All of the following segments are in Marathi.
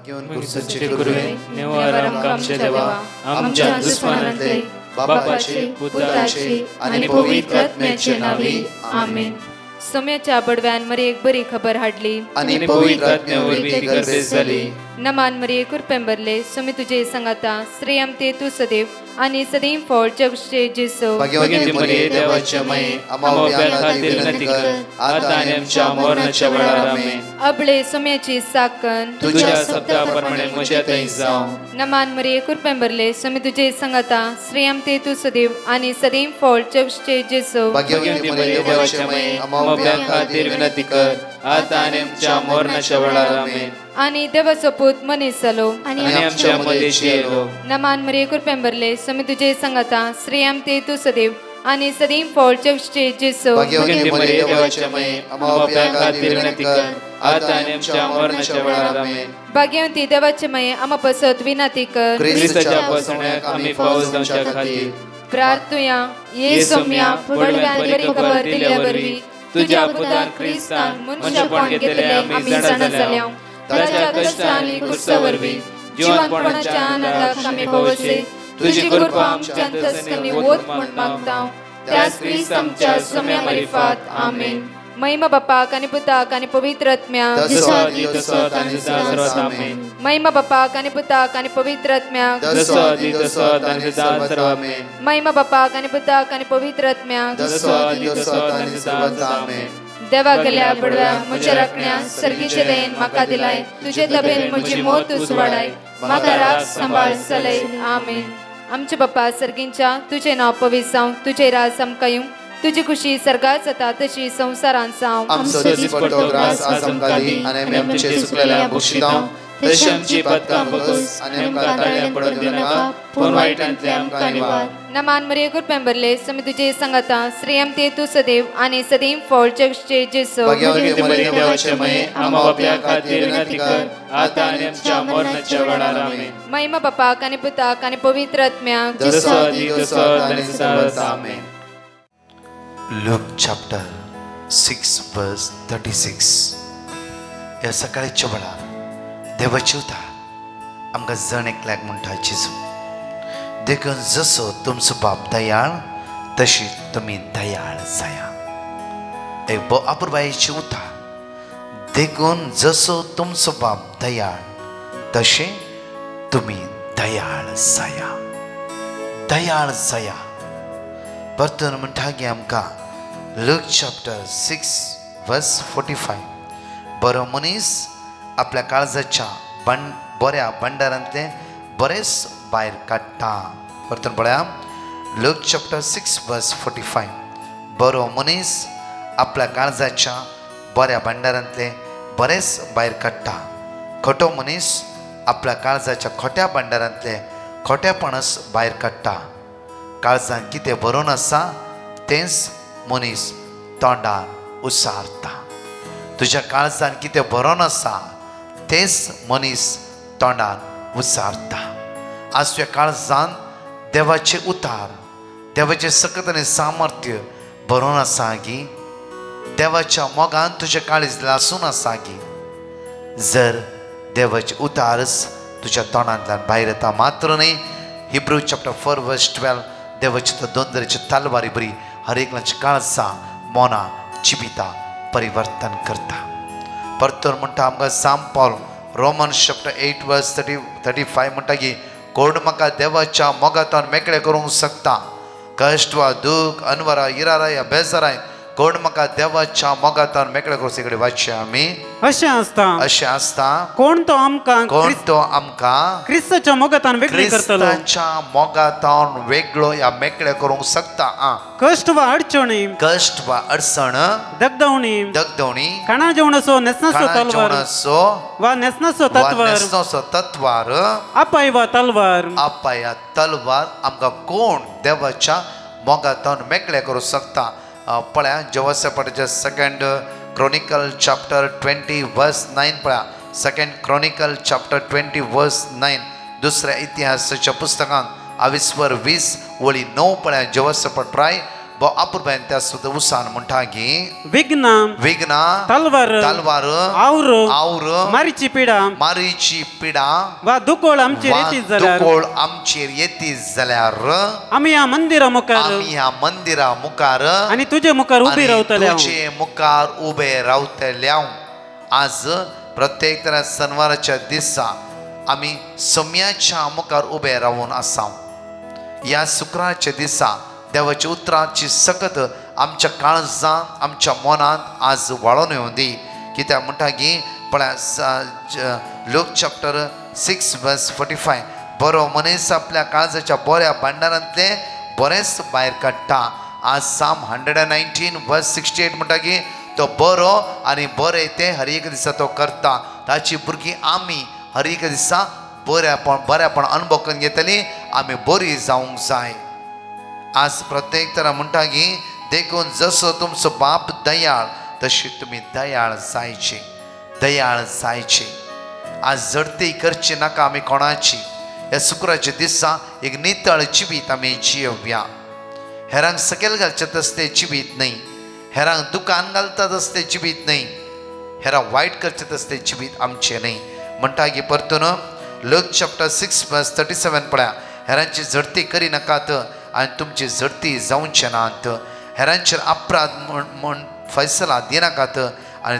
घेऊन कुर्सचे गुरुवे नेवार आमच्या देवा आमच्या दुश्मनांतले बापाचे पुत्राचे आणि पवित्र आत्म्याचे नावे आमेन. सोम्याच्या बडव्यान मरी एक बरी खबर हाडली आणि पवित्र आत्म्यावर गर्दी झाली. नमान मरी कुरपेंबरले सोमी तुझे संगाता श्रेयम ते तू सदैव आणि सदैव फळ जगचे जेसो. भाग्यवती मरिये देवाच्या माये आम्हा खातीर विनंती कर आता आणि आमच्या मरणाच्या वेळार आमेन. अबळे सोम्याची साकन तुझ्या शब्दाप्रमाणे म्हज्या थंय जावं. नमान मरी कुरपेंबरले सोमी तुझे संगाता श्रेयम ते तू सदैव आणि सदैव फळ जगचे जेसो. भाग्यवती मरिये देवाच्या माये आम्हा खातीर विनंती कर आता आणि आमच्या मरणाच्या वेळार आमेन. आणि देवाचो पूत मनीस जालो आणि आमच्या मध्येशी येलो. नमान मरी कुरपेंबरले सोमी तुझे संगाता श्रेयम ते तू सदैव आणि सदैव फळ जगचे जेसो. भाग्यवती मरिये देवाच्या माये आम्हा खातीर विनंती कर आता आणि आमच्या मरणाच्या वेळार आमेन. भाग्यवती देवाचे माये आम्हा पसत विनंती कर ख्रिस्ताच्या पसण्याक आम्ही पावस जावच्या खातीर प्रार्थुया. ये सोम्या बडव्यान बरी खबर दिल्या वरवी तुझ्या पुतान ख्रिस्तान मनुष्यपण घेतले आम्ही जाणा जाल्या. ताच्या कष्टांनी कुर्सावरवी जीवनपणाच्या आनंदाक आम्ही पवसे तुझी कृपा आमच्या अंतस्करणी वोत म्हण मागता. त्याच ख्रिस्त आमच्या सोम्या मार्फत आमेन. महिमा बापाक आणि पुताक आणि पवित्र आत्म्याक महिमा बापाक आणि पुताक आणि पवित्र आत्म्याक महिमा बापाक आणि पुताक आणि पवित्र आत्म्याक देवा गेल्या बडव्या म्हज्या राखण्या सर्गीचे देन म्हाका दिलाय. तुझे तबेन म्हजी मोत उसवाडाय म्हाका राख सांबाळ चलय. आमेन. आमचे बाप्पा सर्गींच्या तुझे नाव पवित्र जावं. तुझे राज आमकां येवं. तुझी खुशी सर्गात जाता तशी संसारांत जावं. आमचो दिसपट्टो ग्रास आज आमकां दी आनी आमी आमचे सुकलेल्या बक्षितांव तशी आमची पदकां बगस आनी आमकां ताळ्यां पडून दिनाका पूण वायटांतले आमकां निवार. नमान मरिये कुरपेंबरले सोमी तुझे संगाता श्रेयम ते तू सदैव आणि सदैव फळ जगचे जेसो. भाग्यवती मरिये देवाचे माये आम्हा बाप्या खातीर विनंती कर आता आनी आमच्या मरणाच्या वेळार आमेन. महिमा बापाक आणि पुताक आणि पवित्र आत्म्याक जसो आदी तसो आनी सदांच आमेन. Luke chapter 6 verse 36. या सकाळीच्या वेळार देवाची उतार आमकां जण एकल्याक म्हणटा जेजू देखून जसो तुमचो बाप दयाळ तशी तुमी दयाळ जाया. एक बो अपुरबायेची उतार देखून जसो तुमचो बाप दयाळ तशे तुमी दयाळ जाया. दयाळ जाया परतून म्हणटा की आमकां Luke chapter 6 verse 45. बरो मनीस आपल्या काळजाच्या बऱ्या भंडारांतले बरेच भायर काडटा. परतून पळया Luke chapter 6 verse 45. बरो मनीस आपल्या काळजाच्या बऱ्या भंडारांतले बरेच भायर काडटा. खोटो मनीस आपल्या काळजाच्या खोट्या भंडारांतले खोटेपणस भायर काडटा. काळजांत कितें भरून आसा तेंच मनीस तोंडान उसारता. तुझ्या काळजांत कितें भरून आसा तेंच मनीस तोंडान उसारता. आज तुज्या काळजांत देवाचे उतार देवाचे सकत आनी सामर्थ्य भरून आसा गी. देवाच्या मोगान तुजें काळीज लासून आसा गी. जर देवाचे उतारच तुज्या तोंडांतल्यान भायर येता मात्र न्ही. Hebrew chapter 4 verse 12. देवाची तो दोंदरेची तलवारी बरी हर एकल्याची काळजा मोना जिबिता परिवर्तन करता. परतून म्हणटा आमकां साम पॉल रोमन्स चॅप्टर 8 verse 35 म्हणटा की कोण म्हाका देवाच्या मोगातान मेकळे करूंक शकता. कश्ट वा दूख अनवरा इरारा या बेजाराय कोण म्हाका देवाच्या मोगातान मेकळे करूंक इकडे वाचचे आमी अशें आसता कोण तो आमकां क्रिस्ताच्या मोगातान वेगळी करतलो. क्रिस्ताच्या मोगातान वेगळो या मेकळे करूंक शकता. कष्ट वा अडचणी दगदवणी खाणा जेवणाचो नेसनाचो तलवार वा नेसनाचो तत्वार आपाय तलवार आमकां कोण देवाच्या मोगातान मेकळे करूंक शकता. पळया जोसेफाचे 2 Chronicle chapter 20 verse 9 पळया. 2 Chronicle chapter 20 verse 9. दुसऱ्या इतिहासाच्या पुस्तकांत 20 वळी 9 पळया. जोसेफ ट्राय बो अपुरबायन त्या सुद्धा उसान म्हणटागी विघ्न तलवार आवर मारीची पिडा वा दुकोळ आमचेर येती जाल्यार आम्ही या मंदिरा मुखार आणि तुझे मुखार उबे रावतल्या आज प्रत्येक तरा सणवाराच्या दिसा आम्ही सोम्याच्या मुखार उबे रावून आसाव या शुक्राच्या दिसा देवाच्या उतराची सकत आमच्या काळजांत आमच्या मनांत आज वाळून येऊन दी कित्याक म्हणटा की पळय लूक चॅप्टर 6 वर्स 45 बरो मनीस आपल्या काळजाच्या बऱ्या भांडारांतले बरेंच भायर काडटा आज साम 119 वर्स 68 म्हणटा की तो बरो आनी बरें ते हर एक दिसा तो करता ताची भुरगीं आमी हर एक दिसा बऱ्यापण अनुभव करून घेतली आमी बरी जावंक जाय आज प्रत्येक तरा म्हणटा की देखून जसो तुमचो बाप दयाळ तशी तुम्ही दयाळ जायचे आज जडती करची नाका आमी कोणाची ह्या शुक्राच्या दिसा एक नितळ जिवीत आमी जियोवया हेरांक सकयल घालचे तसते जिवीत न्ही हेरांक दुकान घालतात असते जिवीत न्ही हेरांक वायट करचे तसते जिवीत आमचे न्ही म्हणटा की परतून लूक चॅप्टर 6 वर्स 37 पळया हेरांची झडती करी नाकात आनी तुमची झडती जावचे नात हेरांचेर अपराध म्हण फैसला दिनाकात आनी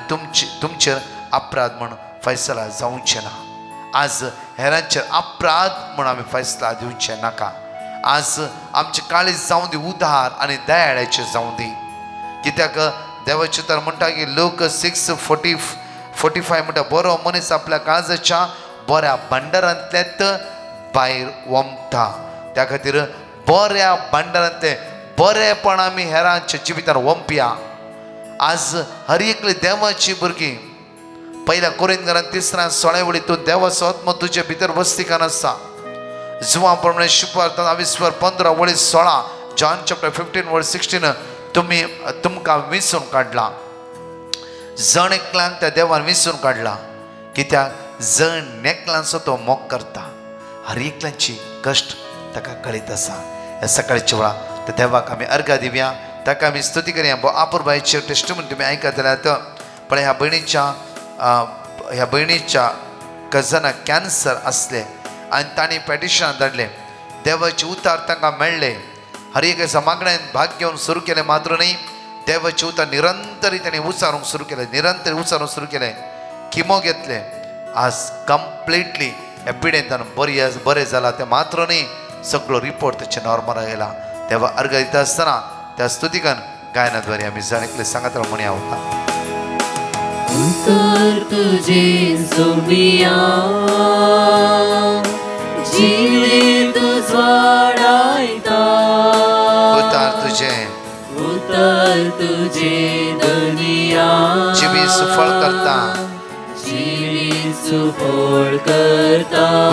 तुमचेर अपराध म्हण फैसला जावचे ना आज हेरांचेर अपराध म्हण आमी फैसला दिवचे नाका आज आमचे काळीज जावं दी उदार आनी दयाळ्याचे जावं दी कित्याक देवाचे तर म्हणटा की लूक 6:45 म्हणटा बरो मनीस आपल्या काळजाच्या बऱ्या भांडारांतल्यात भायर वमता त्या खातीर बऱ्या भांडारांतले बरेपण आमी हेरांच्या जिवितान वंपया आज हर एकली देवाची भुरगीं पहिल्या कोरिंथीयांत 3:16 वळी तूं देवाचो आत्मो तुजे भितर वस्तिकान आसा जुवां प्रमाणे शुभार्थांत 15 वळी 16 जॉन चॅप्टर 15 वर्स 16 तुमकां विसरून काडला जण एकल्यांक त्या देवान विसरून काडला कित्याक जण नेकलांचो तो मोग करता हर एकल्यांची कश्ट ताका कळीत आसा ह्या सकाळच्या वेळा त्या देवाक आमी अर्घा दिवया ताका आमी स्तुती करया अपुरबाईचे टेस्टिमनी तुमी आयकत जाल्यार पण ह्या भयणीच्या कजनाक कॅन्सर असले आनी तांणी पेटिशन धाडले देवाचे उतार तांकां मेळ्ळे हर एक मागण्यान भाग घेवन सुरू केले मात्र न्ही देवाचे उतार निरंतर तांणी उचारूंक सुरू केले किमो घेतले आज कंप्लिटली ह्या पिडेंतान बरें जाला ते मात्र न्ही सगळो रिपोर्ट त्याचे नॉर्मल आयला तेव्हा अर्घ दिता आसतना त्या स्तुतिकान गायनाद्वारे आमी जाणेकले सांगत म्हणया होता उतर तुझे सोमिया जिवीत वाडायता उतर तुझे दुनिया जिवीत सुफळ करता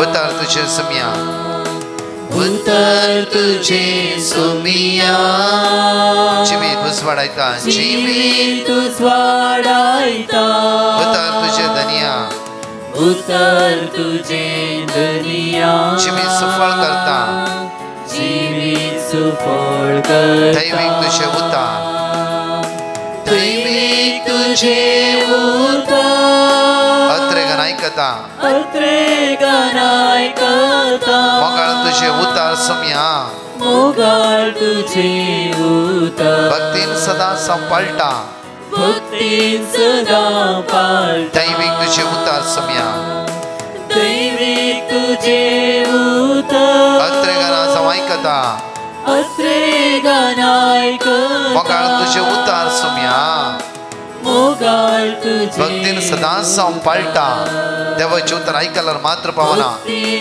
उतर तुझे सोमिया उतर तुझे सोमिया जिवीत वाडायता उतर तुझे धनिया जिवीत सुफळ करता दैविक तुझे उतार अत्रे गनायकता मोगाळ तुझे उतार सोमिया भक्तीन सदा संपलटा दैविक तुझे उतार सोमिया अत्रे गना समायकता मोगाळ तुझे उतार सोमिया भक्तीन सदा संपलटा देवाचे उतर ऐकल्यावर मात्र पावना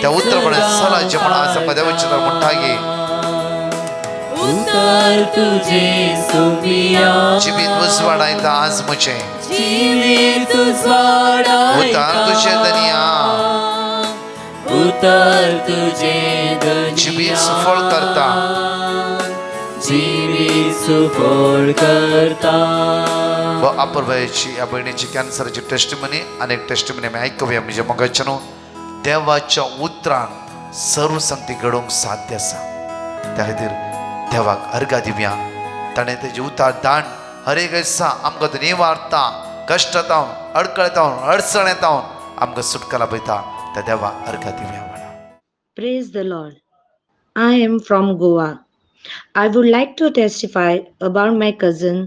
त्या उतरपणे सलाचे म्हणा असं देवाचे उतर म्हणटा की उतर तुझे सोमिया जिवीत वाडायता आज मुझे उतर तुझे धनिया उतर तुझे जिवीत सुफळ करता अपुरबाईची या बहिणीची कॅन्सरची टेस्टिमनी अनेक टेस्टिमनी आमी ऐकूया म्हणजे मगाच्यान देवाच्या उतरान सर्व संगती घडोवंक साध्य आसा त्या खातीर देवाक अर्घा दिवया ताणें तेजे उतार दान हर एक दिसा आमकां तो निवारता, कश्टांतावन, अडकळतावन, अडचणेतावन आमकां सुटका लाभयता. त्या देवा अर्घा दिवया म्हणा. Praise the Lord. I am from Goa. I would like to testify about my cousin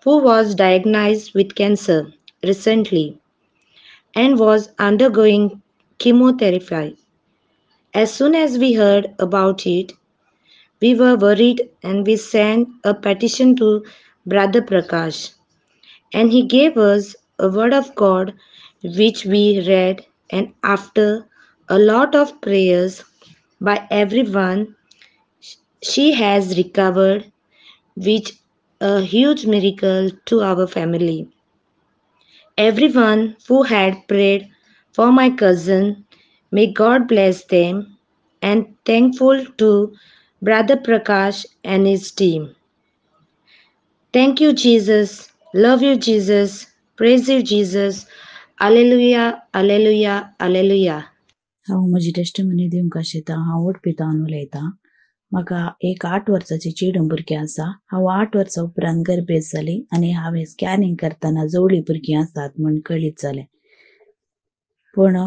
who was diagnosed with cancer recently and was undergoing chemotherapy. As soon as we heard about it, we were worried and we sent a petition to Brother Prakash, and he gave us a word of God which we read, and after a lot of prayers by everyone, she has recovered, which a huge miracle to our family. Everyone who had prayed for my cousin, may God bless them, and thankful to Brother Prakash and his team. Thank you, Jesus. Love you, Jesus. Praise you, Jesus. Alleluia, alleluia, alleluia. हांव म्हजी टेस्टमनी दिवंक आशिता. हांव ओडपितावन उलयतां. म्हाका एक 8 वर्साची चेडूं भुरगें आसा. हांव 8 वर्सां उपरांत गर्भेत जाली आनी हांवें स्कॅनिंग करतना जवळीं भुरगीं आसात म्हूण कळीत जालें. पूण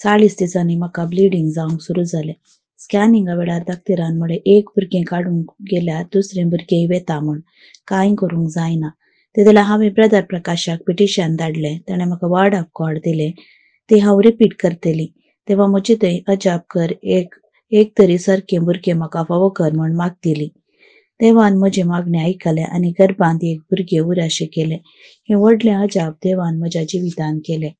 40 दिसांनी म्हाका ब्लिडींग जावंक सुरू जालें. स्कॅनिंगा वेळार दाखतरान म्हळें एक भुरगें काडूंक गेल्यार दुसरें भुरगें वेता म्हूण, कांय करूंक जायना. तेदला हांवें ब्रदर प्रकाशाक पिटिशन धाडलें. ताणें म्हाका वर्ड ऑफ गॉड दिलें. ते हांव रिपीट करतली. तेव्हा म्हजी थंय अजाप कर, एक तरी सारकें भुरगें म्हाका फावो कर म्हूण मागतली. देवान म्हजें मागणें आयकलें आनी गर्भांत एक भुरगें उराशें केलें. हें व्हडलें अजाप देवान म्हज्या जिवितान केलें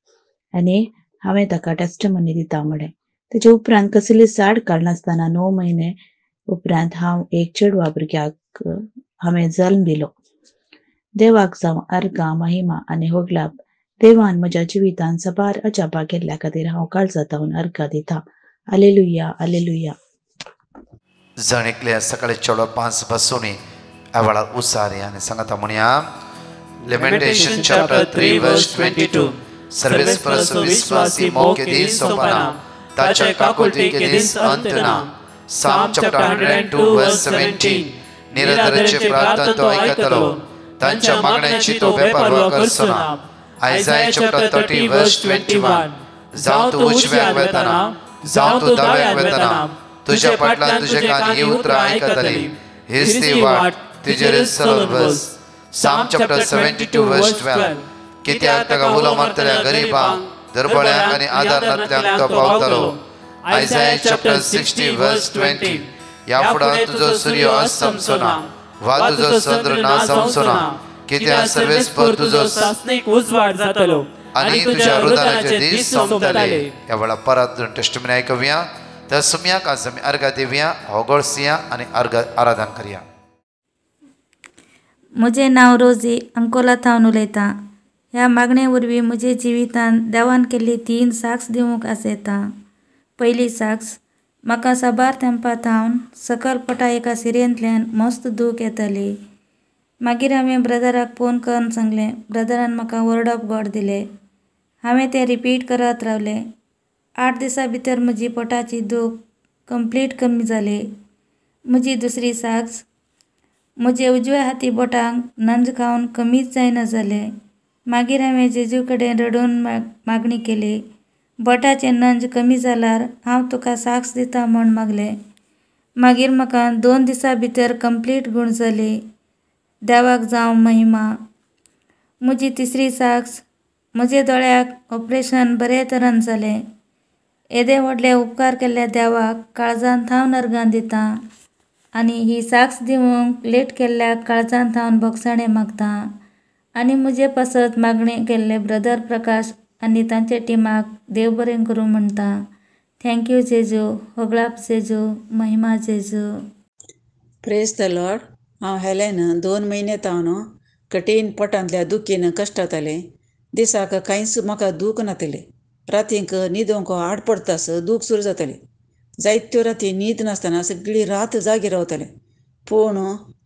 आनी हांवें ताका टेस्टमनी दिता म्हळें. तेजे उपरांत कसली साड काडनासतना 9 म्हयने उपरांत हांव एक चेडवा भुरग्याक हांवें जल्म दिलो. देवाक जावं अर्घा, महिमा आनी होगलाप. देवान म्हज्या जिवितान सबार अजापा केल्ल्या खातीर हांव काळजातावन अर्घा दिता. alleluia, alleluia. जण एकले सकाळी चेडो 5 बसूनी आवाळा उसारी आनी सांगता म्हणया. Lamentation chapter 3 verse 22. सर्वेस्पर विश्वासी मौके दिन सोपना, ताचे काकुलती के दिन अंत ना. Psalm chapter 102 verse 17. निरंतरचे प्रार्थना तो ऐकतलो, तांच्या मागण्यांची तो बेपर्वा करसना. Isaiah chapter 30 verse 21. जावं तूं उजव्याक वेतना, जावं तूं दाव्याक वेतना, तुज्या फाटल्यान तुजे कान ही उतरां आयकतली. हीच ती वाट, तिजेर चलत बस. Psalm chapter 72 verse 12. कित्याक ताका उलो मारतल्या गरीबांक, दुर्बळ्यांक आनी आदार नातल्यांक तो पावतलो. Isaiah chapter 60 verse 20. ह्या फुडार तुजो सूर्य अस्तमचो ना, वा तुजो चंद्र ना जावचो ना, कित्याक सर्वेस्पर तुजो सासनीक उजवाड जातलो आनी तुज्या हृदयाचे दीस सोंपतले. ह्या वेळा परत टेस्टमनी आयकुया. तर सुम्याक आज आमी अर्घा दिवया, होगोळसिया आनी आराधन करया. म्हजें नांव रोजी, अंकोला थावन उलयतां. ह्या मागणे वरवीं म्हजे जिवितान देवान केल्ली 3 साक्स दिवंक आसयता. पयली साक्स, म्हाका साबार तेंपा थावन सकल पोटा एका सिरेंतल्यान मस्त दूख येताली. मागीर हांवें ब्रदराक फोन करून सांगलें. ब्रदरान म्हाका वर्ड ऑफ गॉड दिलें. हांवें तें रिपीट करत रावलें. 8 दिसां भितर म्हजी पोटाची दूख कंप्लीट कमी जाली. म्हजी दुसरी साक्स, म्हजे उजव्या हाती बोटांक नंज खावन कमीच जायना जालें. मागीर हांवें जेजू कडेन रडून मागणी केली. बोटाचें नंज कमी जाल्यार हांव तुका साक्स दिता म्हूण मागलें. मागीर म्हाका 2 दिसां भितर कंप्लीट गूण जाली. देवाक जावं महिमा. म्हजी तिसरी साक्स, म्हजे दोळ्याक ऑपरेशन बरे तरेन जालें. येदे व्हडले उपकार केल्ल्या देवाक काळजान थावन अर्गां दिता आनी ही साक्स दिवंक लेट केल्ल्या काळजान थावन भोगसाणें मागता. आनी म्हजे पासत मागणी केल्ले ब्रदर प्रकाश आनी तांचे टिमाक देव बरें करूं म्हणटा. थँक्यू जेजू, होगलाप जेजू, महिमा जेजू. Praise the Lord. हांव हेलेन 2 म्हयने तावन कठीण पोटांतल्या दुखीन कश्टातालें. दिसाक कांयच म्हाका दूख नातलें. रातींक न्हिदोंक आड पडटास दूख सुरू जातालें. जायत्यो राती न्हीद नासतना सगळी रात जागी रावतालें. पूण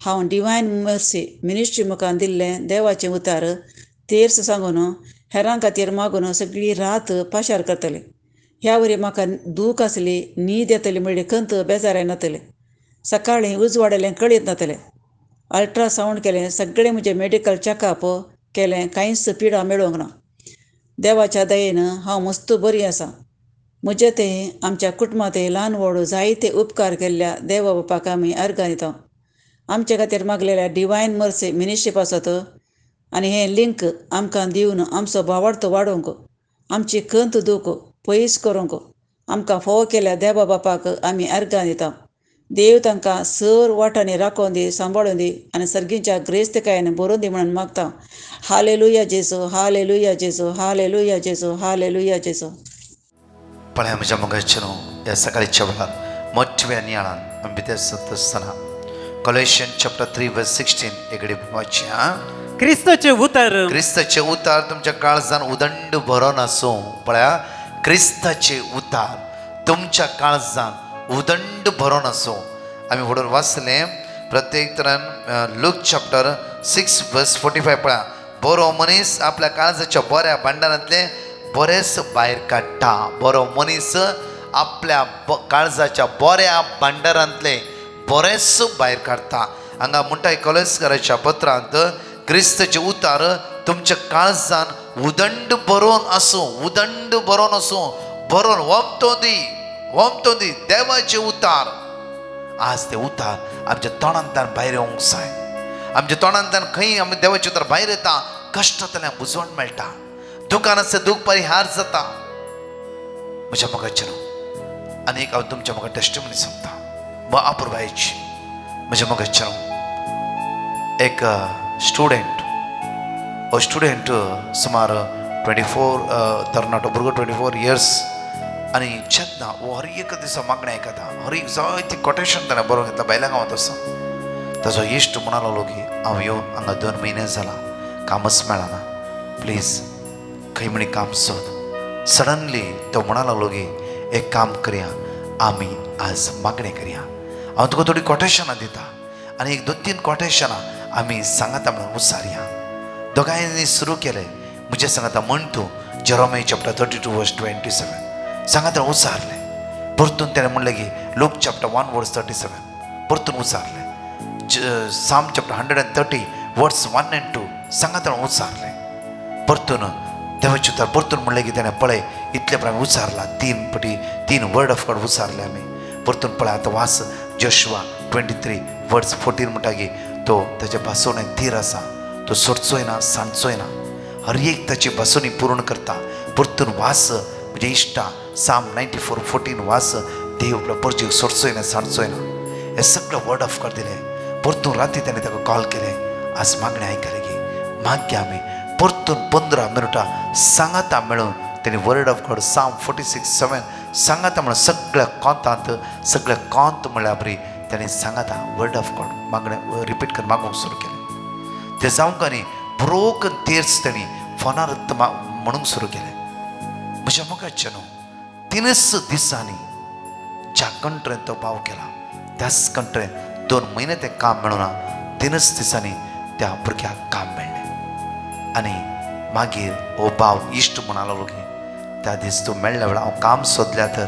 हांव डिवायन मर्सी मिनिस्ट्री मुखार दिल्लें देवाचें उतार तेर्स सांगून हेरां खातीर मागून सगळी रात पाशार करतालें. ह्या वरी म्हाका दूख आसली, न्हीद येतली म्हणल्यार खंत बेजार येनातलें. सकाळीं उजवाडलें कळीत नातलें. अल्ट्रासावंड केलें, सगळें म्हजें मेडिकल चॅकअप केलें, कांयच पिडा मेळोंक ना. देवाच्या दयेन हांव मस्त बरी आसा. म्हजे ते आमच्या कुटुंबांत ल्हान व्हड जायते उपकार केल्ल्या देवा बापाक आमी अर्गां दिता. आमचे खातीर मागलेल्या डिवायन मर्सी मिनिस्ट्री आसत आनी हें लिंक आमकां दिवन आमचो भावार्थ वाडोवंक, आमची कंत दूख पयस करूंक आमकां फोव केल्या देवा बापाक आमी अर्गां दिता. देव तांकां सर वाटांनी राखोवन दी, सांबाळून दी आनी सर्गींच्या ग्रेस्तकायेन बरोवन दी म्हणून मागता. हालेलुया जेजू, हालेलुया जेजू, हालेलुया जेजू, हालेलुया जेजू. पळय म्हज्या मगाच्यानो ह्या सकाळच्या वेळार मोठव्या नियाळान आमी भितर सत आसतना Colossians chapter 3 verse 16 एकडे वाचया. क्रिस्ताचे उतार तुमच्या काळजान उदंड भरोन आसूं. पळया, क्रिस्ताचे उतार तुमच्या काळजान उदंड भरोन आसूं. आमी फुडें वाचले प्रत्येक तरान लूक चॅप्टर 6 verse 45. पळया, बरो मनीस आपल्या काळजाच्या बऱ्या भांडारांतले बरेच भायर काडटा. बरो मनीस आपल्या काळजाच्या बऱ्या भांडारांतले बरेच भायर काडटा. हांगा म्हणटा कॉलेस्कराच्या पत्रांत क्रिस्ताचे उतार तुमच्या काळजान उदंड भरोन आसूं. उदंड भरोन आसूं, भरोन वमतो दी देवाचे उतार. आज ते उतार आमच्या तोंडांतल्यान भायर येवंक जाय. आमच्या तोंडांतल्यान खंय आमी देवाचे उतार भायर येता, कश्टांतल्यान बुजवण मेळटा, दुखान आसता दूख परिहार जाता. म्हज्या मगाच्यानो आनीक हांव तुमच्या म्हाका टेस्टिमनी सांगता अपुरबायची. म्हज्या मगाच्यानो एक स्टुडंट सुमार 24 तरणाटो भुरगो 24 years आनी चेतना वो हर एक दिसा मागणें आयकता. हर एक जायती कोटेशन ताणें बरोवन घेतला भायल्या गांवांत आसा. ताजो इश्ट म्हणूंक लागलो की हांव येवन हांगा 2 म्हयने जाला, कामच मेळना, प्लीज खंय म्हणी काम सोद. सडनली तो म्हणा लागलो की एक काम करया, आमी आज मागणें करया, हांव तुका थोडी कोटेशनां दिता आनी एक 2-3 कोटेशनां आमी सांगाता म्हणून उसारया. दोगांयनी सुरू केलें. म्हजे सांगाता म्हण तूं जेरोमिया चॅप्टर 32 verse 27 सांगाता उसारलें. परतून ताणें म्हणलें की लूक चॅप्टर 1 verse 37 परतून उसारलें. साम चॅप्टर 130 verse 1 and 2 सांगाता उसारलें. परतून देवाचे उतार परतून म्हणलें की ताणें पळय इतले प्रमाणे उसारला. 3 वर्ड ऑफ गॉड उसारले आमी. परतून पळय आतां वास जोशुआ 23 verse 14 म्हणटा की तो ताच्या भासोवणेक थीर आसा, तो सोडचोय ना, सांडचोय ना, हर एक ताची भासोवणी पूर्ण करता. परतून वास म्हणजे इश्टा साम 94:14 वास देव आपल्या परजेक सोडचोय ना, सांडचोय ना. हे सगळें वर्ड ऑफ गॉड दिलें. परतून राती ताणें ताका कॉल केलें, आज मागणें आयकलें की मागया आमी. परतून 15 मिनटां सांगाता मेळून ताणें वर्ड ऑफ गॉड साम 46:7 सांगाता म्हणून सगळ्या कोंतांत सगळ्या कोंत म्हणल्यार बरी ताणें सांगाता वर्ड ऑफ गॉड मागणें रिपीट करून मागूंक सुरू केलें. ते जावंक आनी ब्रोकन तेर्स ताणें फोनार म्हणूंक सुरू केलें. म्हज्या मोगाच्या न्हू 3 दिसांनी ज्या कंट्रेंत तो पाव केला त्याच कंट्रेंत 2 म्हयने तें काम मेळुना. 3 दिसांनी त्या भुरग्याक काम मेळ्ळें. आनी मागीर हो भाव इश्ट म्हणा लागलो की त्या दीस तूं मेळ्ळ्या वेळार हांव काम सोदल्या तर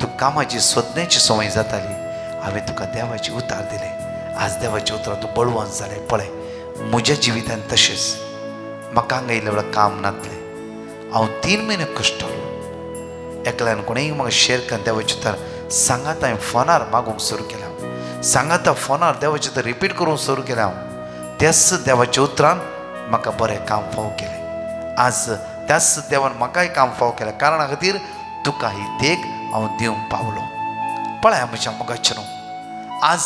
तूं कामाची सोदण्याची संवय जाताली, हांवें तुका देवाचे उतार दिले. आज देवाचे उतार तूं बळवंत जालें. पळय म्हज्या जिवितान तशेंच म्हाका हांगा येयल्या वेळार काम नासलें. हांव 3 म्हयने कश्टलो. एकल्यान कोणेंय म्हाका शेअर करून देवाचे उतार सांगात हांवें फोनार मागूंक सुरू केलें. सांगाता फोनार देवाचे उतार रिपीट करूंक सुरू केलें. हांव त्याच देवाच्या उतरान म्हाका बरें काम फाव केलें. आज त्याच देवान म्हाकाय काम फाव केलें. कारणा खातीर तुका ही देख हांव दिवंक पावलो. पळय म्हज्या मोगाच्या न्हू आज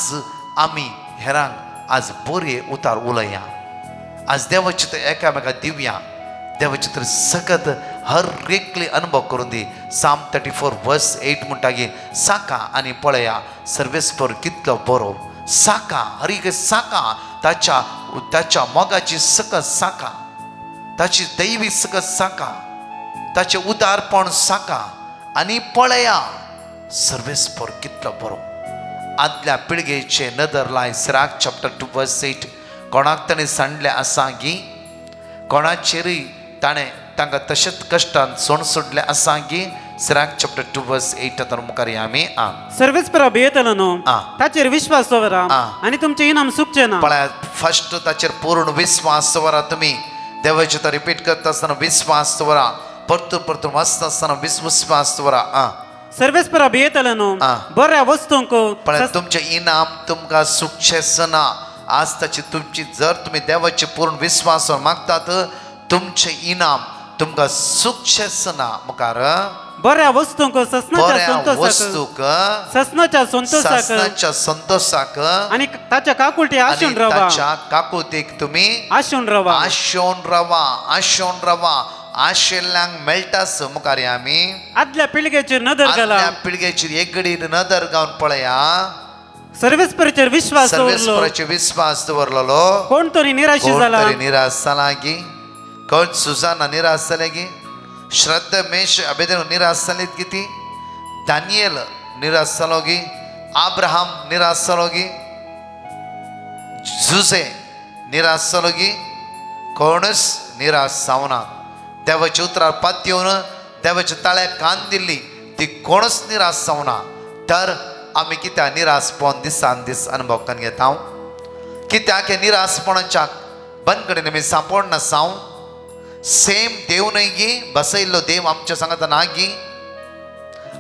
आमी हेरांक आज बरे उतार उलया. आज देवाचे तर एकामेकाक दिवया. देवाचे तर सगत हर एकले अनुभव करून दी. साम 34 verse 8 म्हणटा की साका आनी पळया सर्वेस्पर कितलो बरो. साका हर एक साका ताच्या मोगाची सकत साका, ताची दैवी सकत साका, ताचे उदारपण साका आनी पळया सर्वेस्पर कितलो बरो. आदल्या पिळगेचे नदर लाय सिराक चॅप्टर 2 verse 8 कोणाक ताणें सांडलें आसा की कोणाचेरय ताणें तांकां तशेंच कश्टान सोड सोडलें आसा की सिराक चॅप्टर 2 वर्स 8 तर मुखार या आमी सर्वेस्परा भियेतलो न्हू ताचेर विश्वास दवरा आनी तुमचें इनाम चुकचें ना. पळयात फर्स्ट ताचेर पूर्ण विश्वास दवरा. तुम्ही देवाचे तो रिपीट करता आसतना विश्वास दवरा. परतून वाचता आसतना विश्वास दवरा. सर्वेस्परा भियेतलो न्हू बऱ्या वस्तूंक पळयात तुमचें इनाम तुमकां चुकचेंच ना. आज ताची तुमची जर तुम्ही देवाचे पूर्ण विश्वास मागतात तुमचे इनाम तुमकां चुकचेंच ना. मुखार बऱ्या वस्तूंक ससनाच्या संतोषाक आनी ताच्या काकुळटी आशेन रावा. ताच्या काकुळटीक तुम्ही आशेन रावा. आशेल्ल्यांक मेळटास. मुखार आमी आदल्या पिळगेचेर नदर घाला. आदल्या पिळगेचेर एक घडी नदर घालून पळया. सर्वेस्पराचेर विश्वास दवरलेलो कोण तरी निराश जाला गी. कोण सुजाना निराश जाले गी. श्रद्धा मेश अबेदेनो निराश जालीत किती. दानियल निराश जालो गी. अब्राहम निराश जालो गी. जुसे निराश जालो गी. कोणच निराश जावना. देवाच्या उतरार पात येवन देवाच्या ताळ्याक कान दिल्ली ती कोणच निराश जावना. तर आमी कित्याक निराशपण दिसान दीस अनुभव करून घेता. कित्याक हे निराशपणाच्या बंदकडेन आमी सांपडना जावं. सेम देव न्हय गी. बसयल्लो देव आमच्या सांगात ना गी.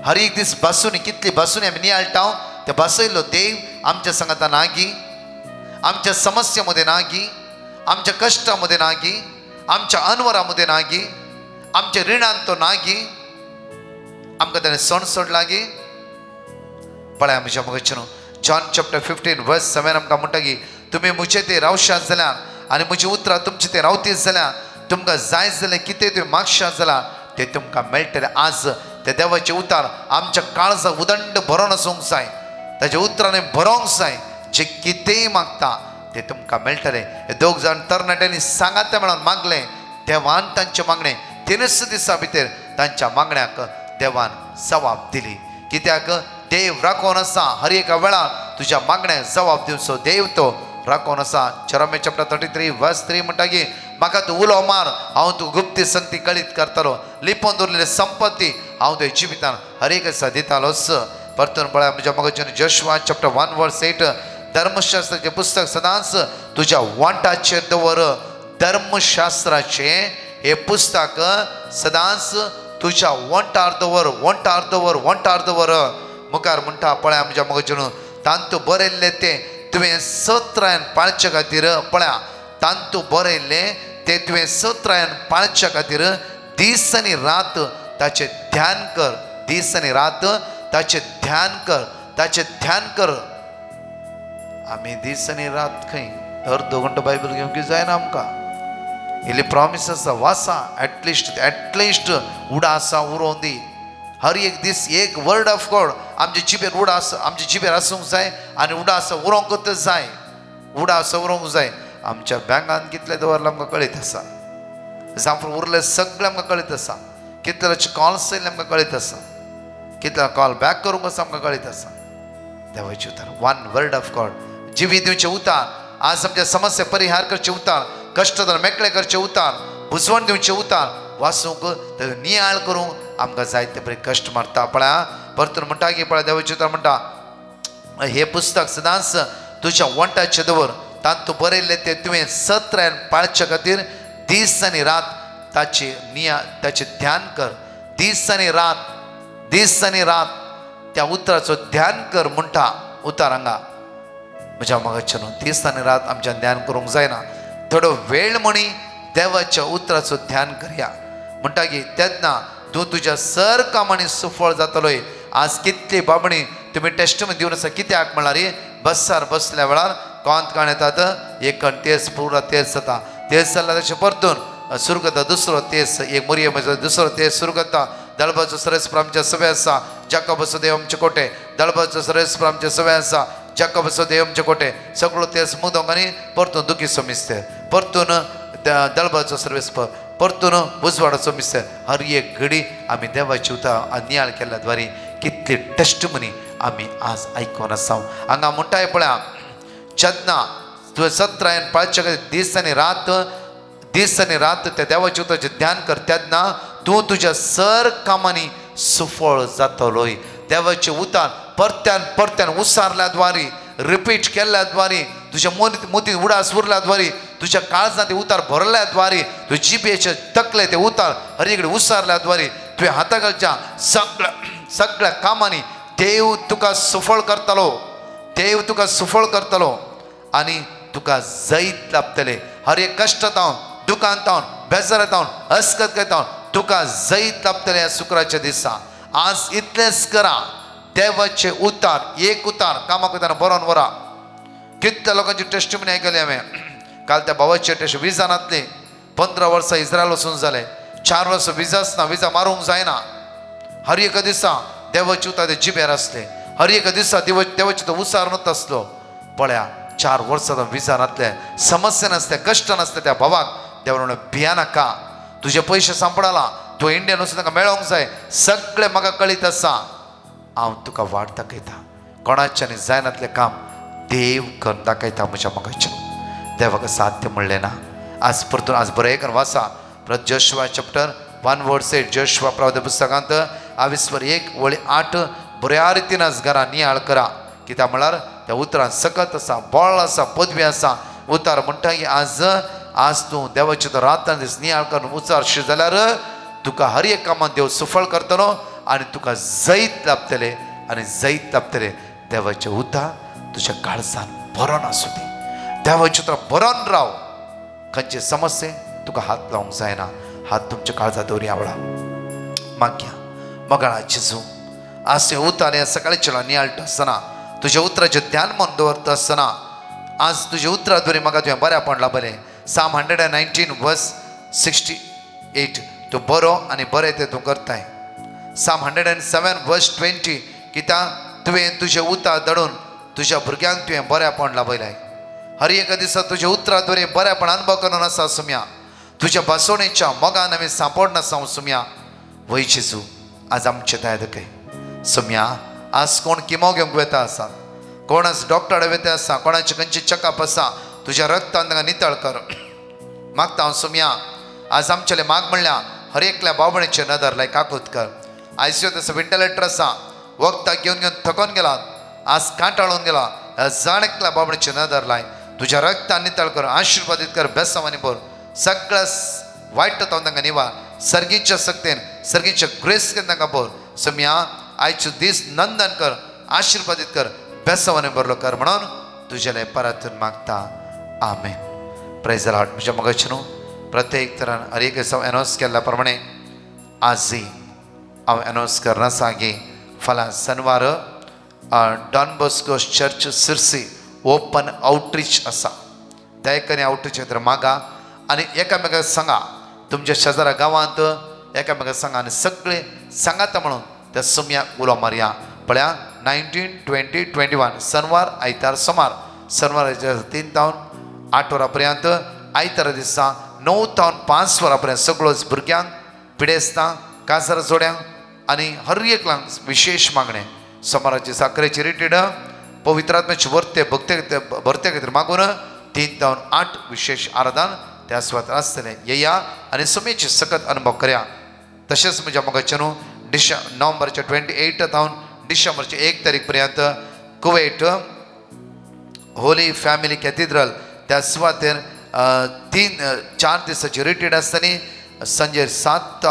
हर एक दीस बसून कितली बसून आमी नियाळटा ते बसयल्लो देव आमच्या सांगात ना गी. आमच्या समस्येमध्ये ना गी. आमच्या कष्टामध्ये ना गी. आमच्या अनवरामध्ये ना गी. आमच्या रिणांत तो ना गी. आमकां ताणें सण सोडला गी. पळय आमच्या मगचें जॉन चॅप्टर 15 वर्स 7 आमकां म्हणटा की तुमी म्हजे ते रावशात जाल्यार आनी म्हजी उतरां तुमचे ते रावतीत जाल्यार तुमकां जाय जाल्यार कितें तुवें मागशात जाल्यार ते तुमकां मेळटलें. आज ते देवाचे उतार आमच्या काळजाक उदंड भरोन आसूंक जाय. ताच्या उतरांनी भरोंक जाय. जे कितेंय मागता ते तुमकां मेळटलें. हे दोग जाण तरणाट्यांनी सांगात मेळोन मागले. देवान तांचे मागणे 3 दिसां भितर तांच्या मागण्याक देवान जबाब दिली. कित्याक देव राखोन आसा. हर एका वेळार तुज्या मागण्याक जबाब दिवचो देव तो राखोन आसा. चरमे चॅप्टर 33 वर्स 3 म्हणटा की म्हाका तूं उलो मार हांव तूं गुप्ती संगती कळीत करतलो. लिपोवन दवरलेली संपत्ती हांव तुवें जिवितान हर एक दिसा दितालोच. परतून पळय म्हज्या मगजन जोशुआ चॅप्टर 1 वर्स 8 धर्मशास्त्राचें पुस्तक सदांच तुज्या वांटाचेर दवर. धर्मशास्त्राचे हे पुस्तक सदांच तुज्या वंटार दवर. मुखार म्हणटा पळय आमच्या मगजन तांतू बरयल्ले ते तुवें सत्रायन पाळचे खातीर. पळया तांतू बरयल्ले ते तुवें सत्रायन पाळचे खातीर दीस आनी रात ताचें ध्यान कर. दीस आनी रात ताचें ध्यान कर. आमी दीस आनी रात खंय अर्द घंटो बायबल घेवंक जायना आमकां. इल्ली प्रॉमिस आसा वाचा. एटलिस्ट उडासा उरोवन दी. हर एक दीस एक वर्ड ऑफ गॉड आमच्या जिबेर आसूंक जाय आनी उडासा उरोंकच जाय. उडासा उरोंक जाय. आमच्या बँकान कितले दवरला आमकां कळीत आसा. जांफर उरले सगळें आमकां कळीत आसा. कितलेचे कॉल्स येयले आमकां कळीत आसा. कितले कॉल बॅक करूंक आसा आमकां कळीत आसा. देवाचे उतार वन वर्ड ऑफ गॉड जिवी दिवचे उतार. आज आमच्या समस्या परिहार करचे उतार. कष्टदार मेकळे करचे उतार. बुजवण दिवचे उतार वाचूंक नियाळ करूंक आमकां जायते बरे कश्ट मारता. पळया परतून म्हणटा की पळय देवाचे उतार म्हणटा हे पुस्तक सदांच तुज्या वंटाचेर दवर. तांतू बरयल्ले ते तुवें सत्रायन पाळचे खातीर दीस आनी रात ताचे ध्यान कर. दीस आनी रात त्या उतराचो ध्यान कर म्हणटा उतार हांगा. म्हज्या मगाच्या न्हू दीस आनी रात आमच्यान ध्यान करूंक जायना. थोडो वेळ म्हणी देवाच्या उतराचो ध्यान करया. म्हणटा की तेन्ना तूं तुज्या सर कामांनी सुफळ जातलोय. आज कितली बाबणी तुमी टेस्टमेंट दिवन आसा. कित्याक म्हळ्यार बसार बसल्या वेळार कोंत काण येतात. एक कण तेस पुरा तेस जाता. तेस जाल्यार तशें परतून सुरू करता दुसरो तेस. एक मोरये म्हजो दुसरो तेस सुरू करता. दळबाचो सरेस्पर आमचे सवय आसा. जाकोबाचो देव आमचे कोटे. दळबाचो सरेस्पर आमचे सवय आसा. जाकोबाचो देव आमचे कोटे. सगळो तेस मुदोंक आनी परतून दुखी सोमिस्ते. परतून दळबाचो सर्वेस्पर. परतून उजवाडाचो मिस्तेर. हर एक घडी आमी देवाची उतार नियाळ केल्ल्या द्वारे कितली टेस्टमनी आमी आज आयकोन आसा. हांगा म्हणटाय पळया जेन्ना तुवें सत्रायन पाळचे खातीर दीस आनी रात त्या देवाच्या उतराचें ध्यान कर तेन्ना तूं तुज्या सर कामांनी सुफळ जातलोय. देवाचे उतार परत्यान परत्यान उसारल्याद्वारे रिपीट केल्याद्वारे तुझ्या मोती उडास उरल्याद्वारे तुझ्या काळजात ते उतार भरल्याद्वारे तू जिभेचे तकले ते उतार हरीकडे उसारल्याद्वारे तुझ्या हाताकडच्या सगळ्या कामाने देव तुका सफळ करतलो. देव तुका सफळ करतलो आणि तुका जैत लाभतले. हर एक कष्टात दुकानात बेजारात अस्कत घेता तुका जैत लाभतले. या शुक्राच्या दिसा आज इतलेच करा. देवाचे उतार एक उतार कामाक वयताना बरोवन वरा. कितल्या लोकांची टेस्टिमनी आयकली हांवें. काल त्या भावाचे टेस्ट विजानातले 15 वर्सां इस्रायल वचून जाले. 4 वर्सां विजा आसना विजा मारूंक जायना. हर एक दिसा देवाचे उतार ते जिबेर आसले. हर एक दिसा देवाचे तो उसार नासलो. पळया 4 वर्सां विजा नासले समस्या नासले कष्ट नासले. त्या भावाक देवान भिया नाका. तुझे पयशे सांपडाला तू इंडियन वचून ताका मेळोंक जाय. सगळे म्हाका कळीत आसा. हांव तुका वाट दाखयता. कोणाच्यानी जायनातलें काम देव करून दाखयता. म्हज्या मोगाच्यान देवाक साध्य म्हणलें ना. आज परतून आज बरें करून वाचा परत जोशुआ चॅप्टर 1:8 जोशुआ प्रवादी पुस्तकांत 22:1-8 बऱ्या रितीन आज घरा नियाळ करा. कित्याक म्हळ्यार त्या उतरान सकत आसा बळ आसा पदवी आसा. उतार म्हणटा की आज तूं देवाचे तो रातान दीस नियाळ करून उचारशी जाल्यार तुका हर एक कामात देव सफळ करतलो आणि तुका जैत लाभतले आणि जैत लाभतले. देवाचे उतार तुझ्या काळजान भरोन आसूं दी. देवाचे उतार भरोन राव. खंयचे समस्ये तुका हात लावंक जायना. हात तुमच्या काळजात दवरी आवळा मागया मगाळा जेजू. आज ते उतार या सकाळच्या नियाळटा आसतना तुझ्या उतराचे ध्यान मन दवरता आसतना आज तुझे उतराद्वारे म्हाका तुवें बऱ्यापण लाभलें. Psalm 119:68 तूं बरो आनी बरें तें तूं करताय. Psalm 107:20 कित्याक तुवें तुजें उतार धडून तुज्या भुरग्यांक तुवें बऱ्यापण लाभयलें. हर एक दिसा तुज्या उतराद्वारे बऱ्यापण अनुभव करून आसा सुम्या. तुज्या बसवणेच्या मोगान आमी सांपड नासा सुम्या. वय जेजू आज आमचे दाय दकय सुम्या. आज कोण किमो घेवंक वेता आसा कोण आज डॉक्टर वेते आसा कोणाचे खंयचे चेकअप आसा तुज्या रक्तान तांकां नितळ कर मागता हांव सुम्या. आज आमचेले माग म्हणल्या हर एकल्या बावणेचे नदर लाय काकूत कर. आयसीयूत आसा वेंटिलेटर आसा वखदां घेवन घेवन थकोन गेला आज कांटाळून गेला. जाण एकल्या बावणेचे नदर लाय तुज्या रक्तान नितळ कर आशिर्वादीत कर बेसावानी बोर सगळ्या वायट तांकां निवार सर्गीच्या सक्तेन सर्गीच्या ग्रेस घेवन तांकां बोर. सुम्या आयचो दीस नंदन कर आशिर्वादीत कर बेसावानी बरलो कर म्हणून तुझ्या परतून मागता. आमेन. Praise the lord. म्हज्या मोगाचे न्हू प्रत्येक तरान हर एक दिसा एनाउन्स केल्ल्या प्रमाणे आजय हांव एनाउन्स करना सांगी फाल्यां शेनवार Don Bosco church Sirsi open outreach आसा. त्या एकाने आउटरीच तर मागा आनी एकामेकाक सांगा. तुमच्या शेजाऱ्या गांवांत एकामेकाक सांगा आनी सगळे सांगाता म्हणून त्या सुम्याक उलो मारया. पळया 19, 20, 21 शेनवार आयतार सोमार शेनवाराच्या 3 ते 8 वरां पर्यंत आयतारा दिसा 9 ते 5 वरां पर्यंत सगळोच भुरग्यांक पिडेस्तां काजार जोड्यांक आनी हर एकल्यांक विशेष मागणें. सोमाराची साखरेची रिटीड पवित्र आत्म्याचे वर्ते भरते खातीर मागून 3 ते 8 विशेष आराधन त्या सुवात आसतलें. येया आनी सुमेची सकत अनुभव करया. तशेंच म्हज्या मोगाचे न्हू नोव्हेंबरच्या 28 ते डिसेंबरच्या 1 तारीख पर्यंत कुवेट होली फॅमिली कॅथिड्रल त्या सुवातेर 3-4 दिसाची रिट्रीट आसतली. संजे 7 ते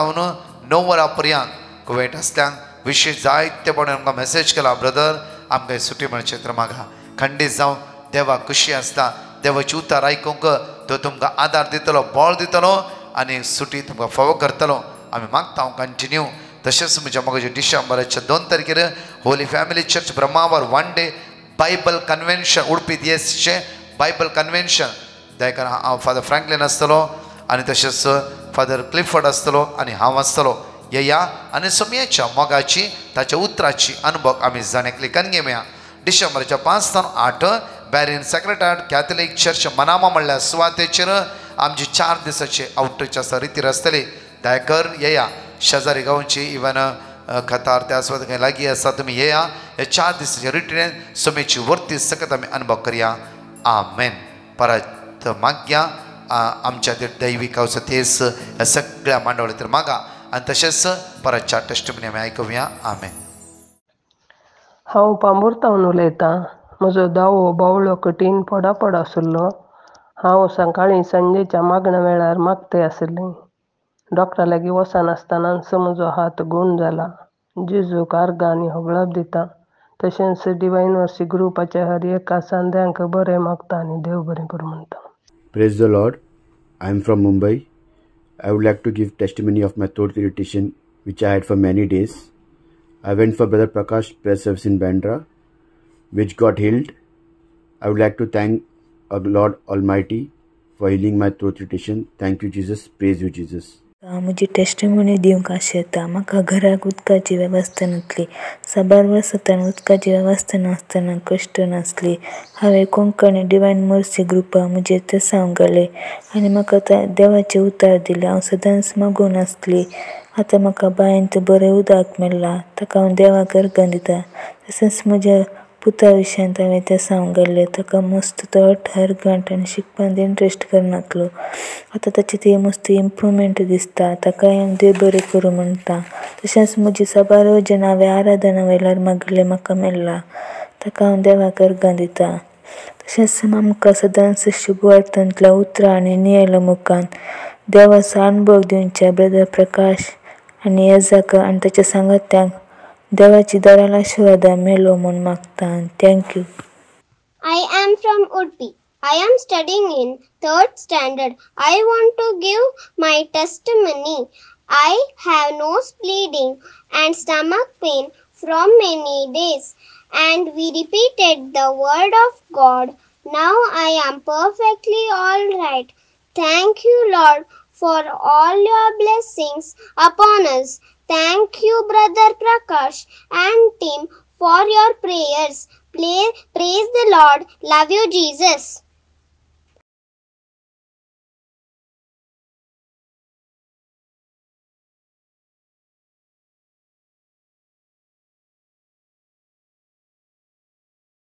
9 वरां पर्यंत कुवेट आसल्यांक विशेष जायतेपणान आमकां मेसेज केला ब्रदर आमकां सुटी मेळचे तर मागा. खंडीत जावं देवा खुशी आसता. देवाची उतार आयकूंक तो तुमकां आदार दितलो बळ दितलो आनी सुटी तुमकां फावो करतलो. आमी मागता हांव कंटिन्यू. तशेंच म्हज्या मोगाचे डिसेंबराच्या 2 तारखेर holy family church Brahmavar 1 day bible convention Udupi DSCचे बायबल कन्वेन्शन देखून हांव फादर फ्रँकलिन आसतलो आनी तशेंच फादर क्लिफर्ड आसतलो आनी हांव आसतलो. येया आनी सुमयेच्या मोगाची ताच्या उतराची अनुभव आमी जाणेकली कनगे मेळया. डिसेंबराच्या 5 ते 8 बॅरिन सेक्रेटरीएट कॅथलीक चर्च मनामा म्हणल्या सुवातेचेर आमची 4 दिसाची आउटरीच आसा रितीर आसतली. दयाकर येया. शेजारी गांवची इवन खतार त्या सुवात खंय लागीं आसा तुमी येया. हे 4 दिसाचे रिट्रीन सुमेची वर्ती सकत आमी अनुभव करया. आमेन. परत मागया आमच्या ते दैवीक तेच ह्या सगळ्या मांडवळी तर मागा आणि तसेच परतच्या टेस्टमनी आमी आयकुया. आमेन. हांव पांबुरतावन उलयतां. म्हजो दावो बावळो कठीण पड आशिल्लो. हांव सकाळीं सांजेच्या मागणा वेळार मागतें आशिल्लें. डॉक्टरा लागीं वचनासतनाच म्हजो हात गूण जाला. जेजूक आर्गां आनी होगळाप दितां. तशेंच डिवायन वर्सी ग्रुपाच्या हर एका सांद्यांक बरें मागता आनी देव बरें करूं म्हणटा. Praise the Lord. I am from Mumbai. I would like to give testimony of my throat irritation which I had for many days. I went for Brother Prakash prayer service in Bandra, which got healed. I would like to thank our Lord Almighty for healing my throat irritation. Thank you, Jesus. Praise you, Jesus. म्हजी टेस्टिमोनी दिवंक आशेता. म्हाका घराक उदकाची वेवस्था नासली. साबार वर्सां उदकाची वेवस्था नासतना कश्ट नासली. हांवें कोंकणी डिवायन मर्सी ग्रुपाक म्हजे ते सांगले आनी म्हाका देवाचे उतार दिले. हांव सदांच मागून आसली. आतां म्हाका बांयंत बरें उदक मेळ्ळां. ताका हांव देवाक अर्गां दितां. तशेंच म्हज्या पुता विशयांत हांवें तें सांगलें. ताका मस्त तो 18 घंट आनी शिकपांत इंट्रस्ट करनासलो. आतां ताची ती मस्त इम्प्रूवमेंट दिसता. ताकाय हांव देव बरें करूं म्हणटा. तशेंच म्हजी साबार वजन हांवें आराधना वयल्यार मागलें म्हाका मेळ्ळां. ताका हांव देवाक अर्गां दितां. तशेंच आमकां सदांच शुभ वार्तांतल्या उतरां आनी नियलमुखान देवाचो अनुभव दिवचे ब्रदर प्रकाश आनी येजाक आनी ताच्या सांगात्यांक देवाची दाराल आशिर्वादां मेळो म्हूण मागता. Thank you. I am from Udupi. I am studying in 3rd standard. I want to give my testimony. I have nose bleeding and stomach pain from many days, and we repeated the word of God. Now I am perfectly all right. Thank you, Lord, for all your blessings upon us. Thank you, Brother Prakash and team, for your prayers. Praise the Lord. Love you, Jesus.